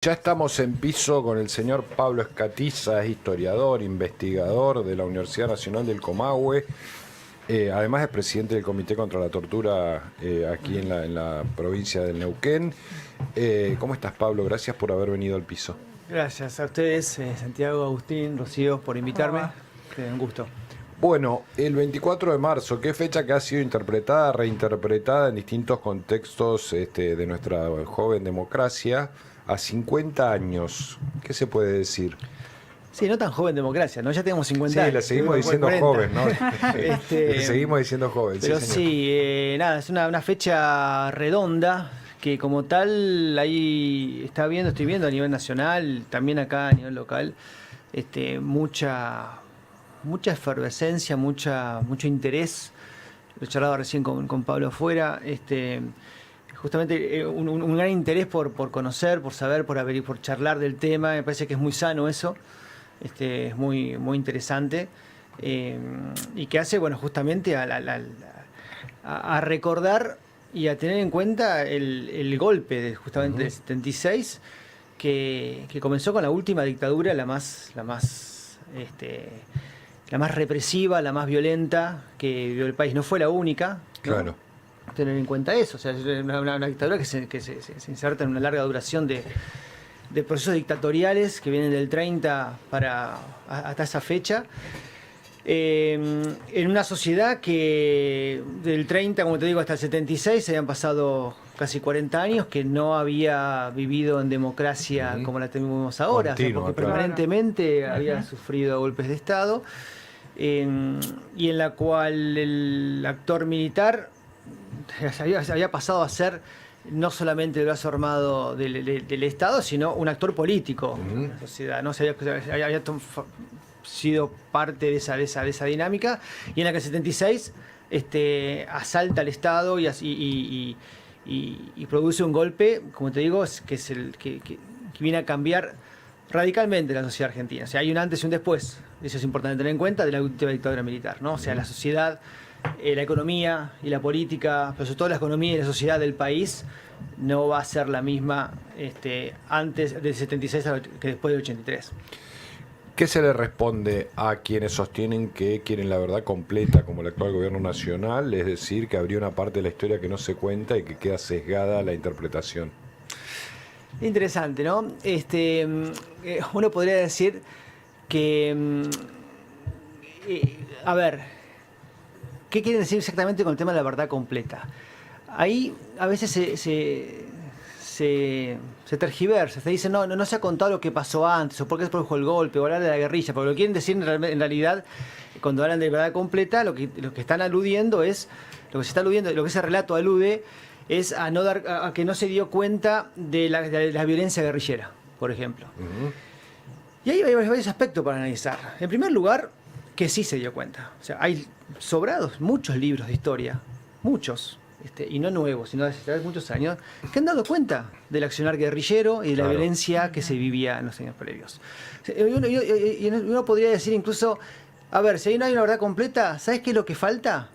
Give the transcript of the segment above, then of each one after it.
Ya estamos en piso con el señor Pablo Escatiza, es historiador, investigador de la Universidad Nacional del Comahue. Además es presidente del Comité contra la Tortura aquí en la provincia del Neuquén. ¿Cómo estás, Pablo? Gracias por haber venido al piso. Gracias a ustedes, Santiago, Agustín, Rocío, por invitarme. Un gusto. Bueno, el 24 de marzo, ¿qué fecha que ha sido interpretada, reinterpretada en distintos contextos de nuestra joven democracia? A 50 años, ¿qué se puede decir? Sí, no tan joven democracia, ¿no? Ya tenemos 50 años. Sí, le seguimos diciendo 40. joven, ¿no? Le seguimos diciendo joven, pero sí, sí, nada, es una fecha redonda que como tal ahí estoy viendo a nivel nacional, también acá a nivel local, mucha efervescencia, mucho interés. Lo charlaba recién con Pablo afuera, justamente un gran interés por conocer, por saber, por charlar del tema. Me parece que es muy sano eso, es muy interesante, y que hace, bueno, justamente a recordar y a tener en cuenta el golpe justamente del 76, que comenzó con la última dictadura, la más represiva, la más violenta que vivió el país. No fue la única, ¿no? Claro. Tener en cuenta eso, o sea, es una dictadura que se inserta en una larga duración de procesos dictatoriales que vienen del 30 hasta esa fecha, en una sociedad que del 30, como te digo, hasta el 76 se habían pasado casi 40 años que no había vivido en democracia como la tenemos ahora. Continua, porque claro. permanentemente había sufrido golpes de Estado, y en la cual el actor militar había pasado a ser no solamente el brazo armado del Estado, sino un actor político en la sociedad, ¿no? Había sido parte de esa dinámica, y en la que el 76 asalta al Estado y produce un golpe, como te digo, que viene a cambiar radicalmente la sociedad argentina. O sea, hay un antes y un después, eso es importante tener en cuenta, de la última dictadura militar, ¿no? O sea, la sociedad, la economía y la política, pero sobre todo la economía y la sociedad del país, no va a ser la misma antes del 76 que después del 83. ¿Qué se le responde a quienes sostienen que quieren la verdad completa, como el actual gobierno nacional? Es decir, que habría una parte de la historia que no se cuenta y que queda sesgada la interpretación. Interesante, ¿no? Uno podría decir que, a ver, ¿qué quieren decir exactamente con el tema de la verdad completa? Ahí a veces se tergiversa, se dice no se ha contado lo que pasó antes, o por qué se produjo el golpe, o hablar de la guerrilla, porque lo que quieren decir en realidad, cuando hablan de verdad completa, lo que están aludiendo es, lo que ese relato alude es a que no se dio cuenta de la violencia guerrillera, por ejemplo. Y ahí hay varios aspectos para analizar. En primer lugar, que sí se dio cuenta. O sea, hay sobrados muchos libros de historia, muchos, y no nuevos, sino de hace muchos años, que han dado cuenta del accionar guerrillero y de la violencia que se vivía en los años previos. Y uno podría decir incluso, a ver, si ahí no hay una verdad completa, ¿sabes qué es lo que falta?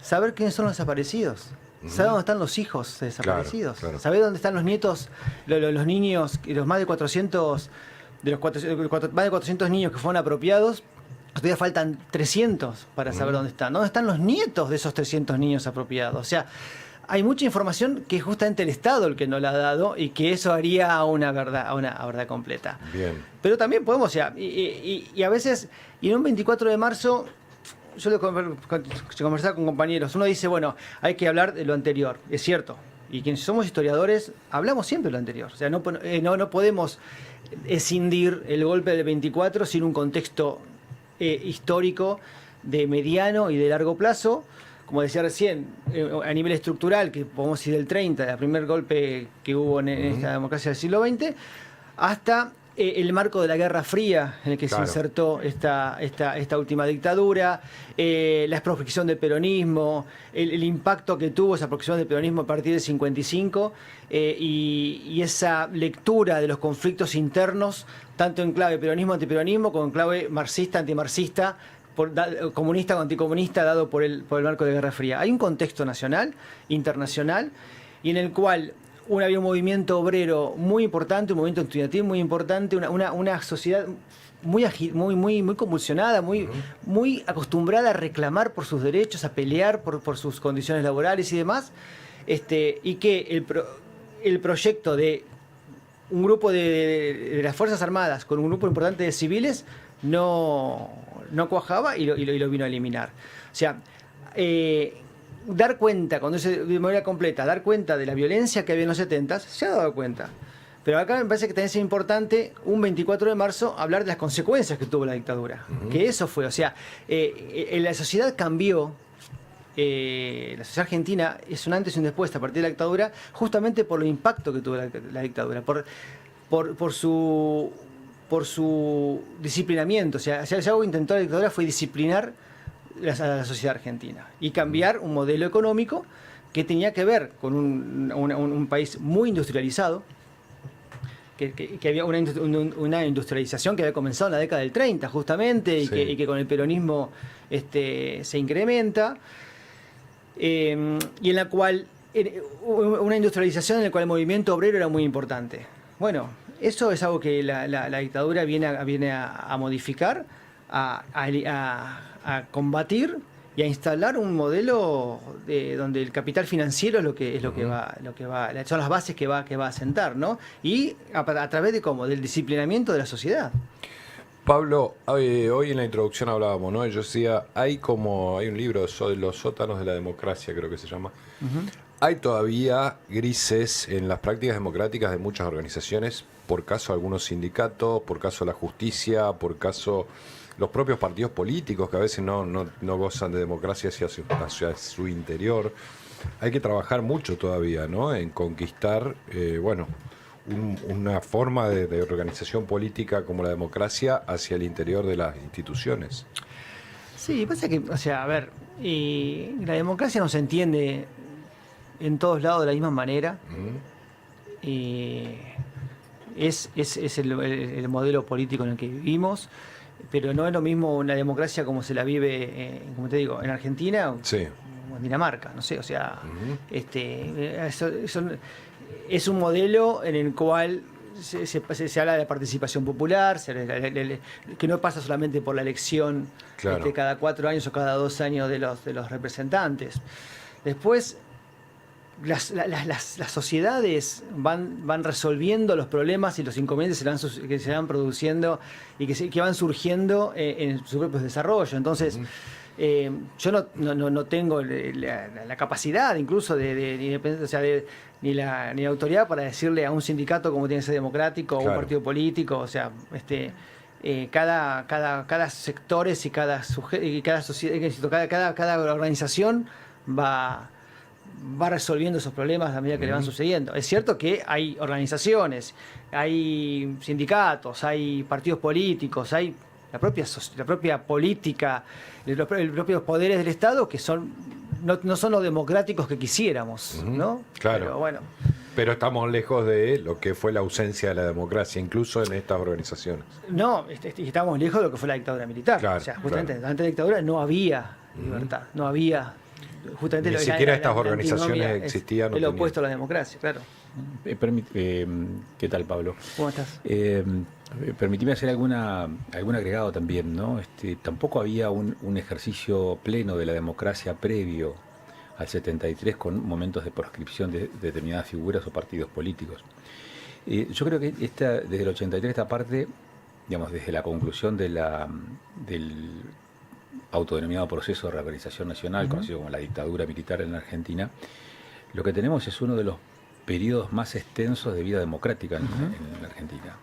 Saber quiénes son los desaparecidos. ¿Sabe dónde están los hijos desaparecidos? Claro. ¿Sabe dónde están los nietos, los niños, los más de 400, más de 400 niños que fueron apropiados? Todavía faltan 300 para saber dónde están. ¿Dónde están los nietos de esos 300 niños apropiados? O sea, hay mucha información que es justamente el Estado el que no la ha dado, y que eso haría a una verdad completa. Bien. Pero también podemos, o sea, y a veces, y en un 24 de marzo... Yo lo conversaba con compañeros. Uno dice, bueno, hay que hablar de lo anterior. Es cierto. Y quienes somos historiadores, hablamos siempre de lo anterior. O sea, no podemos escindir el golpe del 24 sin un contexto histórico de mediano y de largo plazo. Como decía recién, a nivel estructural, que podemos ir del 30, del primer golpe que hubo en esta democracia del siglo XX, hasta el marco de la Guerra Fría en el que se insertó esta última dictadura, la expropiación del peronismo, el impacto que tuvo esa expropiación del peronismo a partir del 55, y esa lectura de los conflictos internos, tanto en clave peronismo-antiperonismo como en clave marxista-antimarxista, comunista o anticomunista, dado por el marco de Guerra Fría. Hay un contexto nacional, internacional, y en el cual había un movimiento obrero muy importante, un movimiento estudiantil muy importante, una sociedad muy muy convulsionada, muy acostumbrada a reclamar por sus derechos, a pelear por sus condiciones laborales y demás, y que el proyecto de un grupo de las Fuerzas Armadas con un grupo importante de civiles no cuajaba y lo vino a eliminar. O sea, dar cuenta, cuando es de manera completa, dar cuenta de la violencia que había en los 70, se ha dado cuenta. Pero acá me parece que también es importante, un 24 de marzo, hablar de las consecuencias que tuvo la dictadura. Que eso fue, o sea, la sociedad cambió. La sociedad argentina es un antes y un después a partir de la dictadura, justamente por el impacto que tuvo la dictadura, por su disciplinamiento. O sea, si algo que intentó la dictadura fue disciplinar a la sociedad argentina y cambiar un modelo económico que tenía que ver con un país muy industrializado, que había una industrialización que había comenzado en la década del 30 justamente y que con el peronismo se incrementa, y en la cual una industrialización en la cual el movimiento obrero era muy importante. Bueno, eso es algo que la dictadura viene a modificar, a combatir y a instalar un modelo donde el capital financiero es lo que va, son las bases que va a sentar, ¿no? Y a través de cómo, del disciplinamiento de la sociedad. Pablo, hoy en la introducción hablábamos, ¿no? Yo decía, hay un libro de los sótanos de la democracia, creo que se llama. Hay todavía grises en las prácticas democráticas de muchas organizaciones, por caso algunos sindicatos, por caso la justicia, por caso los propios partidos políticos que a veces no gozan de democracia hacia su interior. Hay que trabajar mucho todavía, ¿no? En conquistar, una forma de organización política como la democracia hacia el interior de las instituciones. Sí, pasa que, o sea, a ver, la democracia no se entiende en todos lados de la misma manera. Es el modelo político en el que vivimos, pero no es lo mismo una democracia como se la vive, como te digo, en Argentina o en Dinamarca, no sé, o sea, es un modelo en el cual se habla de la participación popular, que no pasa solamente por la elección cada 4 años o cada 2 años de los representantes. Después, las sociedades van resolviendo los problemas y los inconvenientes que se van produciendo y que van surgiendo en sus propios desarrollos. Entonces, yo no tengo la capacidad incluso ni la autoridad para decirle a un sindicato cómo tiene que ser democrático o un partido político. O sea, cada sectores y cada sociedad, cada organización va resolviendo esos problemas a medida que le van sucediendo. Es cierto que hay organizaciones, hay sindicatos, hay partidos políticos, hay la propia política, los propios poderes del Estado que no son los democráticos que quisiéramos, ¿no? Claro. Pero bueno. Pero estamos lejos de lo que fue la ausencia de la democracia, incluso en estas organizaciones. No, estamos lejos de lo que fue la dictadura militar. Claro, o sea, justamente antes de la dictadura no había libertad, no había. Justamente ni siquiera estas organizaciones existían. El opuesto a la democracia, claro. ¿Qué tal, Pablo? ¿Cómo estás? Permitime hacer algún agregado también, ¿no? Tampoco había un ejercicio pleno de la democracia previo al 73 con momentos de proscripción de determinadas figuras o partidos políticos. Yo creo que desde el 83 esta parte, digamos, desde la conclusión del autodenominado proceso de reorganización nacional, conocido como la dictadura militar en la Argentina, lo que tenemos es uno de los periodos más extensos de vida democrática en la Argentina.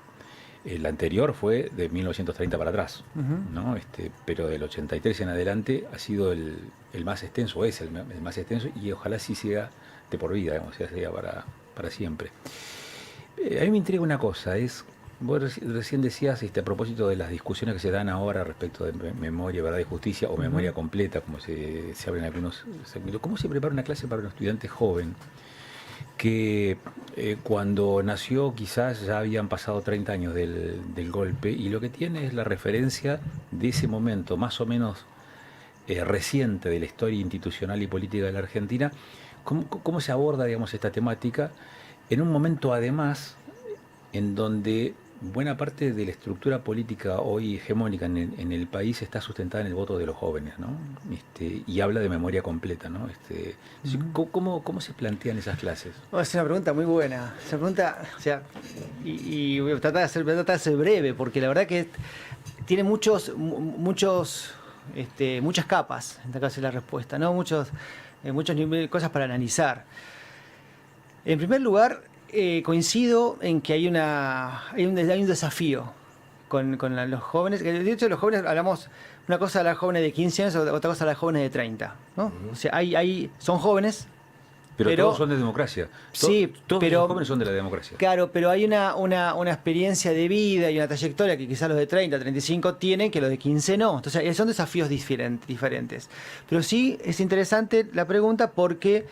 El anterior fue de 1930 para atrás, ¿no? Pero del 83 en adelante ha sido el más extenso, es el más extenso, y ojalá sí siga de por vida, digamos, sea para siempre. A mí me intriga una cosa, vos recién decías a propósito de las discusiones que se dan ahora respecto de memoria, verdad y justicia, o memoria completa, como se abren algunos segmentos. ¿Cómo se prepara una clase para un estudiante joven que cuando nació quizás ya habían pasado 30 años del golpe, y lo que tiene es la referencia de ese momento más o menos reciente de la historia institucional y política de la Argentina? ¿Cómo se aborda, digamos, esta temática? en un momento además en donde buena parte de la estructura política hoy hegemónica en el país está sustentada en el voto de los jóvenes, ¿no? Y habla de memoria completa, ¿no? ¿Cómo se plantean esas clases? Es una pregunta muy buena. Esa pregunta, o sea, y voy a tratar de ser breve, porque la verdad que tiene muchas capas, en esta caso la respuesta, ¿no? Muchos niveles, cosas para analizar. En primer lugar, coincido en que hay un desafío con los jóvenes. De hecho, los jóvenes hablamos, una cosa a los jóvenes de 15 años, otra cosa a los jóvenes de 30, ¿no? O sea, son jóvenes. Pero todos son de democracia. Sí, todos pero los jóvenes son de la democracia. Claro, pero hay una experiencia de vida y una trayectoria que quizás los de 30, 35 tienen, que los de 15 no. Entonces, son desafíos diferentes. Pero sí es interesante la pregunta porque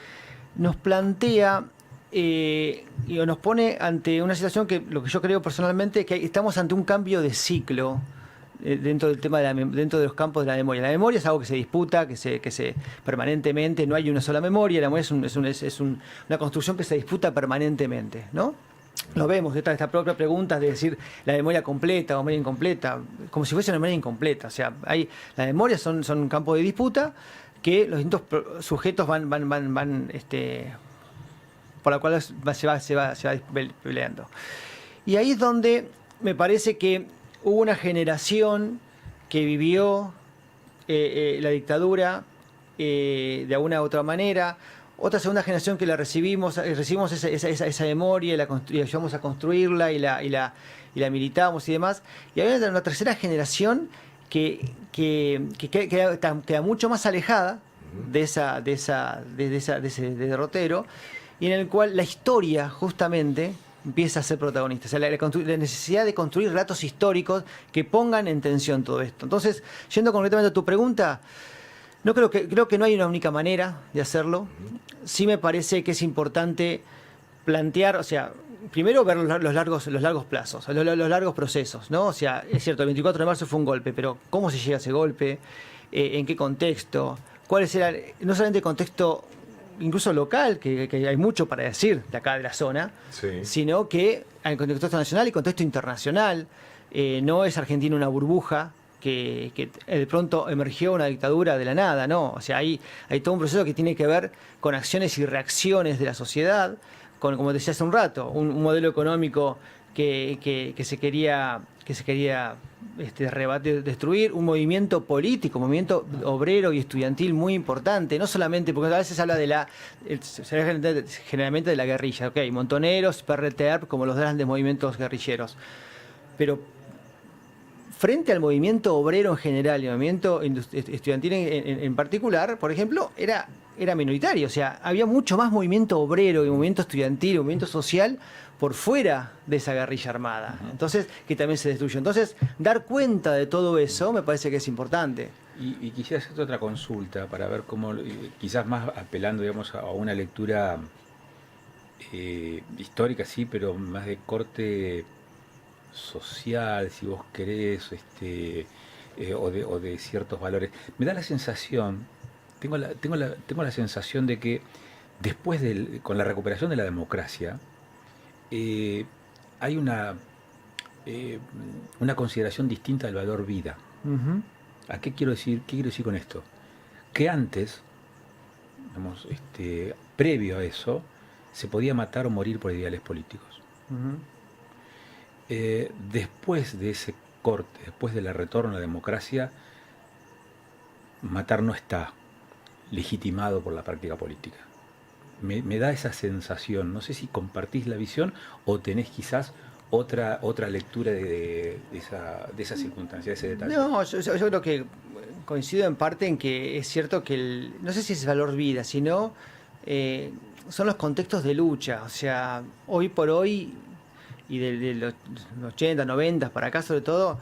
nos plantea y nos pone ante una situación que lo que yo creo personalmente es que estamos ante un cambio de ciclo dentro del tema dentro de los campos de la memoria. La memoria es algo que se disputa, que se permanentemente, no hay una sola memoria, la memoria es una construcción que se disputa permanentemente, ¿no? Lo vemos, esta propia pregunta de decir la memoria completa o memoria incompleta, como si fuese una memoria incompleta. O sea, las memorias son un campo de disputa que los distintos sujetos van por la cual se va peleando. Y ahí es donde me parece que hubo una generación que vivió la dictadura de alguna u otra manera, otra segunda generación que la recibimos esa memoria y ayudamos a construirla y la militamos y demás. Y hay una tercera generación que queda mucho más alejada de ese derrotero, y en el cual la historia justamente empieza a ser protagonista. O sea, la necesidad de construir relatos históricos que pongan en tensión todo esto. Entonces, yendo concretamente a tu pregunta, creo que no hay una única manera de hacerlo. Sí me parece que es importante plantear, o sea, primero ver los largos plazos, los largos procesos, ¿no? O sea, es cierto, el 24 de marzo fue un golpe, pero ¿cómo se llega a ese golpe? ¿En qué contexto? ¿Cuál era, no solamente el contexto incluso local, que hay mucho para decir de acá de la zona, sí, sino que en contexto nacional y contexto internacional? No es Argentina una burbuja que de pronto emergió una dictadura de la nada, ¿no? O sea, hay todo un proceso que tiene que ver con acciones y reacciones de la sociedad, con, como decía hace un rato, un modelo económico que se quería destruir, un movimiento político, movimiento obrero y estudiantil muy importante, no solamente, porque a veces se habla generalmente de la guerrilla, ok, montoneros, PRTERP, como los grandes movimientos guerrilleros, pero frente al movimiento obrero en general y al movimiento estudiantil en particular, por ejemplo, era minoritario. O sea, había mucho más movimiento obrero y movimiento estudiantil y movimiento social por fuera de esa guerrilla armada. Entonces, que también se destruyó. Entonces, dar cuenta de todo eso me parece que es importante. Y quisiera hacerte otra consulta para ver cómo, quizás más apelando, digamos, a una lectura histórica, sí, pero más de corte social, si vos querés, o de ciertos valores. Me da la sensación, tengo la sensación de que después con la recuperación de la democracia, hay una consideración distinta del valor vida. Uh-huh. ¿A qué quiero decir con esto? Que antes, digamos, previo a eso, se podía matar o morir por ideales políticos. Uh-huh. Después de ese corte, después del retorno a la democracia, matar no está legitimado por la práctica política. Me da esa sensación, no sé si compartís la visión o tenés quizás otra lectura de esa circunstancia, de ese detalle. No, yo creo que coincido en parte en que es cierto que no sé si es valor vida, sino son los contextos de lucha. O sea, hoy por hoy y de los 80, 90 para acá sobre todo,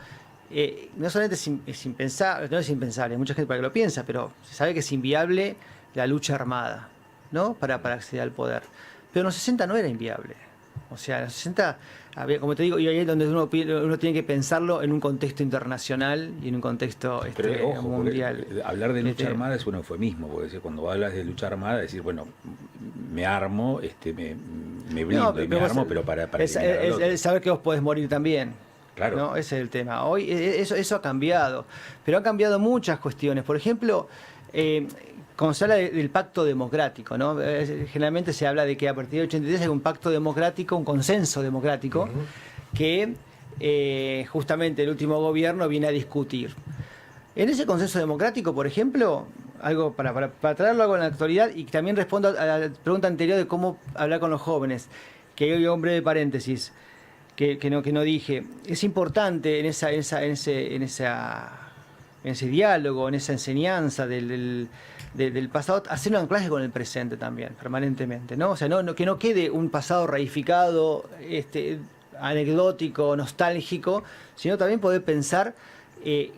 no solamente es impensable, no es impensable, hay mucha gente para que lo piensa, pero se sabe que es inviable la lucha armada, ¿no? Para acceder al poder. Pero en los 60 no era inviable. O sea, en los 60 había, como te digo, y ahí es donde uno tiene que pensarlo en un contexto internacional y en un contexto pero, ojo, mundial. Hablar de lucha armada es un eufemismo, porque cuando hablas de lucha armada, decir, bueno, me armo, me blindo y me armo, pero para eliminar al otro. Es saber que vos podés morir también. Claro. ¿No? Ese es el tema. Hoy eso ha cambiado, pero han cambiado muchas cuestiones. Por ejemplo, cuando se habla del pacto democrático, ¿no? Generalmente se habla de que a partir del 83 hay un pacto democrático, un consenso democrático, que justamente el último gobierno viene a discutir. En ese consenso democrático, por ejemplo, algo para traerlo algo en la actualidad, y también respondo a la pregunta anterior de cómo hablar con los jóvenes, que hay un breve paréntesis que no dije. Es importante en ese diálogo, en esa enseñanza del pasado, hacer un anclaje con el presente también, permanentemente, ¿no? O sea, que no quede un pasado reificado, anecdótico, nostálgico, sino también poder pensar en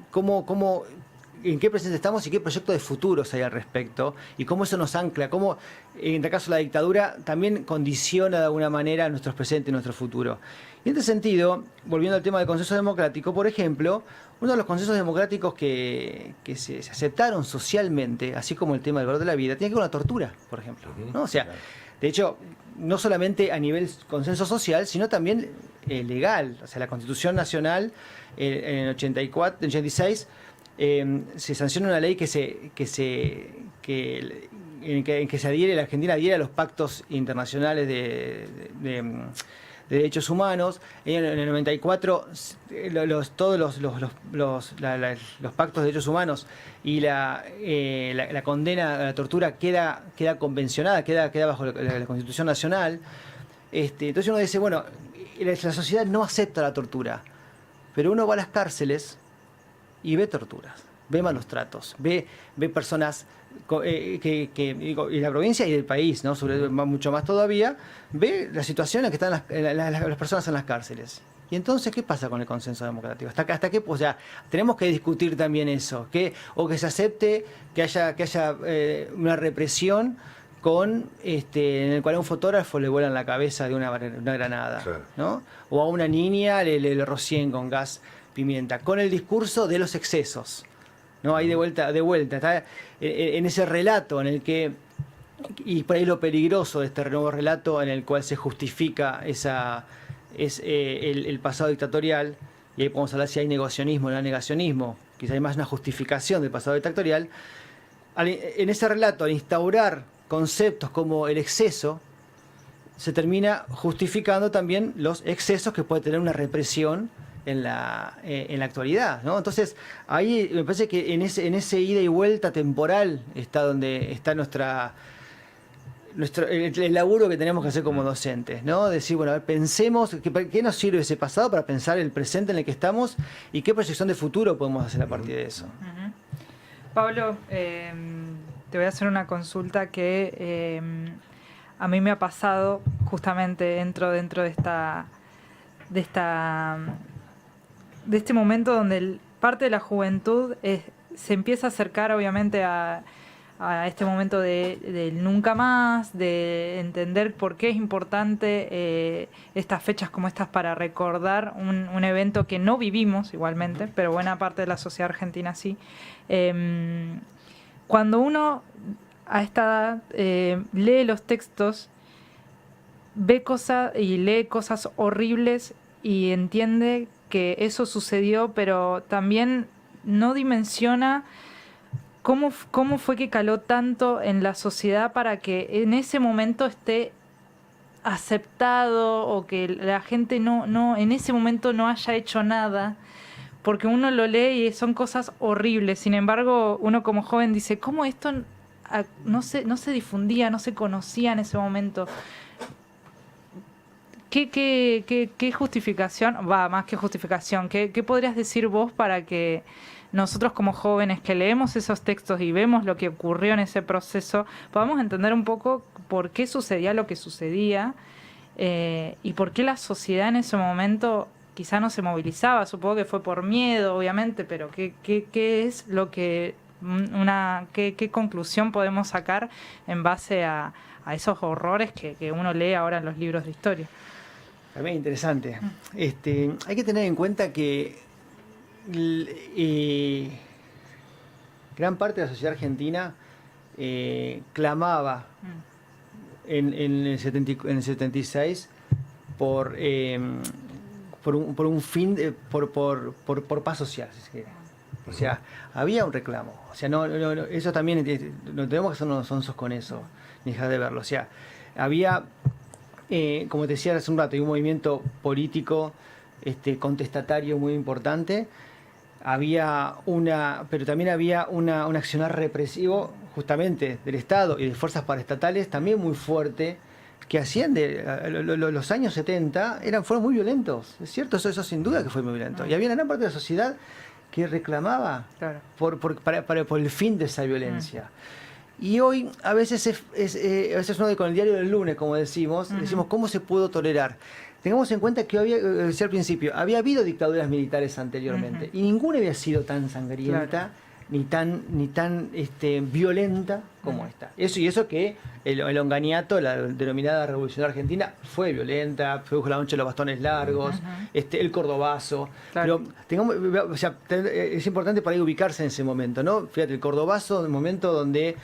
qué presente estamos y qué proyectos de futuros hay al respecto, y cómo eso nos ancla, cómo, en el caso de la dictadura, también condiciona de alguna manera nuestros presentes y nuestro futuro. Y en este sentido, volviendo al tema del consenso democrático, por ejemplo, uno de los consensos democráticos que se aceptaron socialmente, así como el tema del valor de la vida, tiene que ver con la tortura, por ejemplo, ¿no? O sea, de hecho, no solamente a nivel consenso social, sino también legal. O sea, la Constitución Nacional en el 86 se sanciona una ley en que se adhiere, la Argentina adhiere a los pactos internacionales de derechos humanos. En el 94 todos los pactos de derechos humanos y la condena a la tortura queda convencionada, queda bajo la Constitución Nacional. Entonces uno dice, bueno, la sociedad no acepta la tortura, pero uno va a las cárceles y ve torturas, ve malos tratos, ve personas y la provincia y del país, ¿no? Mucho más todavía, ve la situación en que están las personas en las cárceles. Y entonces, ¿qué pasa con el consenso democrático? ¿Hasta qué? O sea, tenemos que discutir también eso, o que se acepte que haya una represión en el cual a un fotógrafo le vuelan la cabeza de una granada, claro, ¿no? O a una niña le rocíen con gas pimienta, con el discurso de los excesos, ¿no? Ahí de vuelta está en ese relato en el que, y por ahí lo peligroso de este nuevo relato en el cual se justifica el pasado dictatorial, y ahí podemos hablar si hay negacionismo o no hay negacionismo, quizá hay más una justificación del pasado dictatorial. En ese relato, al instaurar conceptos como el exceso, se termina justificando también los excesos que puede tener una represión en la actualidad, ¿no? Entonces, ahí me parece que en ese ida y vuelta temporal está donde está el laburo que tenemos que hacer como docentes, ¿no? Decir, bueno, a ver, pensemos qué nos sirve ese pasado para pensar el presente en el que estamos y qué proyección de futuro podemos hacer a partir de eso. Uh-huh. Pablo, te voy a hacer una consulta que a mí me ha pasado justamente dentro de este momento donde parte de la juventud se empieza a acercar obviamente a este momento del nunca más, de entender por qué es importante estas fechas como estas para recordar un evento que no vivimos igualmente, pero buena parte de la sociedad argentina sí. Cuando uno a esta edad lee los textos, ve cosas y lee cosas horribles y entiende que eso sucedió, pero también no dimensiona cómo fue que caló tanto en la sociedad para que en ese momento esté aceptado, o que la gente no en ese momento no haya hecho nada, porque uno lo lee y son cosas horribles. Sin embargo, uno como joven dice, ¿cómo esto no se difundía, no se conocía en ese momento? ¿Qué justificación, más que justificación, qué podrías decir vos para que nosotros como jóvenes que leemos esos textos y vemos lo que ocurrió en ese proceso, podamos entender un poco por qué sucedía lo que sucedía y por qué la sociedad en ese momento quizá no se movilizaba? Supongo que fue por miedo, obviamente, pero ¿qué es lo que qué conclusión podemos sacar en base a esos horrores que uno lee ahora en los libros de historia? También interesante. Hay que tener en cuenta que gran parte de la sociedad argentina clamaba en el 76 por un fin, por paz social, si se quiere. O sea, había un reclamo. O sea, eso también, no tenemos que ser unos sonsos con eso, ni dejar de verlo. O sea, había, como te decía hace un rato, hay un movimiento político contestatario muy importante. Pero también había un accionar represivo justamente del Estado y de fuerzas paraestatales también muy fuerte, que hacían los años 70 fueron muy violentos. Es cierto, eso sin duda que fue muy violento. Y había una gran parte de la sociedad que reclamaba por el fin de esa violencia. Y hoy a veces uno con el diario del lunes, como decimos, decimos ¿cómo se pudo tolerar? Tengamos en cuenta que decía al principio, había habido dictaduras militares anteriormente y ninguna había sido tan sangrienta ni tan violenta como esta. Eso que el onganiato, la denominada Revolución Argentina, fue violenta, produjo la noche de los bastones largos, el cordobazo. Pero es importante para ahí ubicarse en ese momento, ¿no? Fíjate, el cordobazo, el momento donde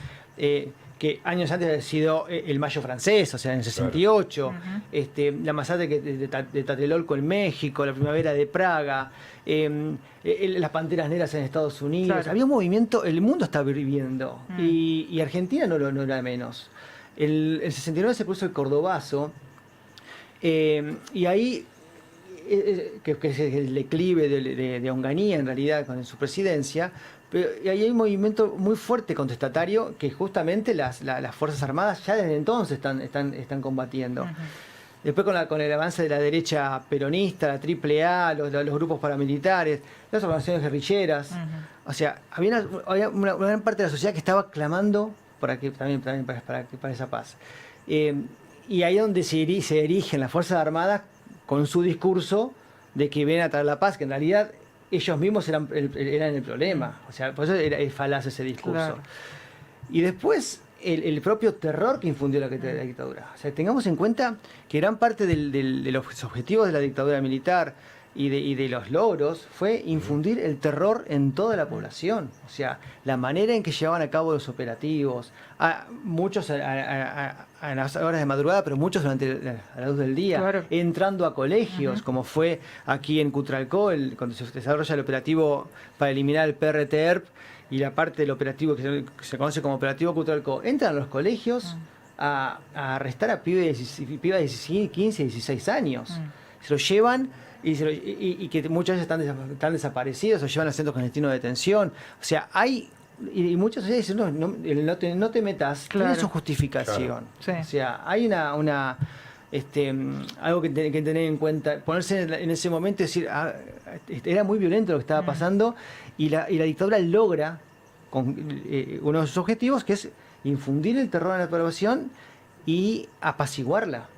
que años antes había sido el Mayo francés, o sea, en el 68, la masacre de Tlatelolco en México, la primavera de Praga, las Panteras Negras en Estados Unidos. Había un movimiento, el mundo estaba viviendo, y Argentina no era menos. El 69 se puso el cordobazo, y ahí, que es el declive de Onganía, en realidad, con su presidencia. Pero ahí hay un movimiento muy fuerte contestatario que justamente las Fuerzas Armadas ya desde entonces están combatiendo. Después con el avance de la derecha peronista, la AAA, los grupos paramilitares, las organizaciones guerrilleras. O sea, había una gran parte de la sociedad que estaba clamando para esa paz. Y ahí es donde se erigen las Fuerzas Armadas con su discurso de que vienen a traer la paz, que en realidad ellos mismos eran el problema. O sea, por eso es falaz ese discurso. Y después el propio terror que infundió la dictadura. O sea, tengamos en cuenta que gran parte de los objetivos de la dictadura militar y de los logros fue infundir el terror en toda la población. O sea, la manera en que llevaban a cabo los operativos, muchos a las horas de madrugada, pero muchos a la luz del día, entrando a colegios, como fue aquí en Cutralcó, cuando se desarrolla el operativo para eliminar el PRT-ERP, y la parte del operativo que se conoce como operativo Cutralcó, entran a los colegios a arrestar a pibes de 15, 16 años. Se los llevan y que muchas veces están desaparecidos, o llevan a centros clandestinos de detención. O sea, y muchas veces dicen, no te metas, tiene su justificación. O sea, hay algo que tener en cuenta, ponerse en ese momento y decir, era muy violento lo que estaba pasando, y la dictadura logra uno de sus objetivos, que es infundir el terror en la población y apaciguarla.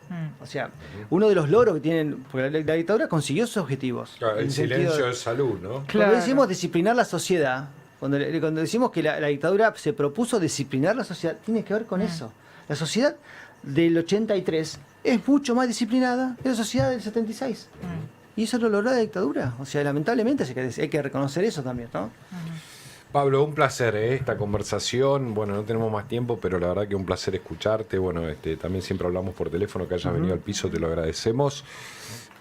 O sea, uno de los logros que tienen, porque la dictadura consiguió sus objetivos. Claro, el silencio es salud, ¿no? Cuando decimos disciplinar la sociedad, cuando decimos que la dictadura se propuso disciplinar la sociedad, tiene que ver con eso. La sociedad del 83 es mucho más disciplinada que la sociedad del 76. Y eso lo logró la dictadura. O sea, lamentablemente hay que reconocer eso también, ¿no? Pablo, un placer esta conversación. Bueno, no tenemos más tiempo, pero la verdad que un placer escucharte. Bueno, también siempre hablamos por teléfono, que hayas venido al piso, te lo agradecemos.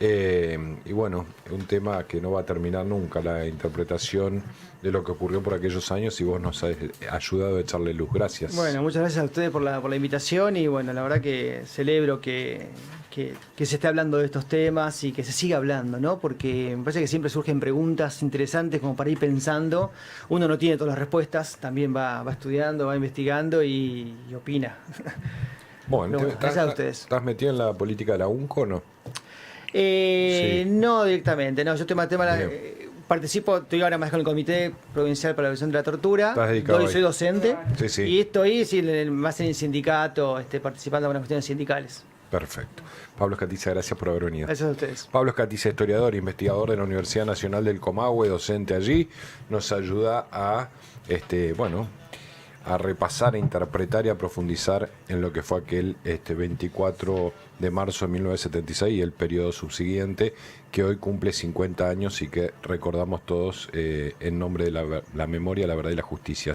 Y bueno, un tema que no va a terminar nunca, la interpretación de lo que ocurrió por aquellos años, y vos nos has ayudado a echarle luz. Gracias. Bueno, muchas gracias a ustedes por la invitación, y bueno, la verdad que celebro que se esté hablando de estos temas y que se siga hablando, ¿no? Porque me parece que siempre surgen preguntas interesantes como para ir pensando. Uno no tiene todas las respuestas, también va estudiando, va investigando y opina. Bueno, gracias a ustedes. ¿Estás metido en la política de la UNCO o no? Sí. No directamente, no. Yo participo, estoy ahora más con el Comité Provincial para la Prevención de la Tortura. ¿Estás dedicado soy docente. Sí. Y estoy más en el sindicato, participando en las cuestiones sindicales. Perfecto. Pablo Escatiza, gracias por haber venido. Gracias a ustedes. Pablo Escatiza, historiador, investigador de la Universidad Nacional del Comahue, docente allí, nos ayuda a repasar, a interpretar y a profundizar en lo que fue aquel 24 de marzo de 1976 y el periodo subsiguiente, que hoy cumple 50 años y que recordamos todos en nombre de la memoria, la verdad y la justicia.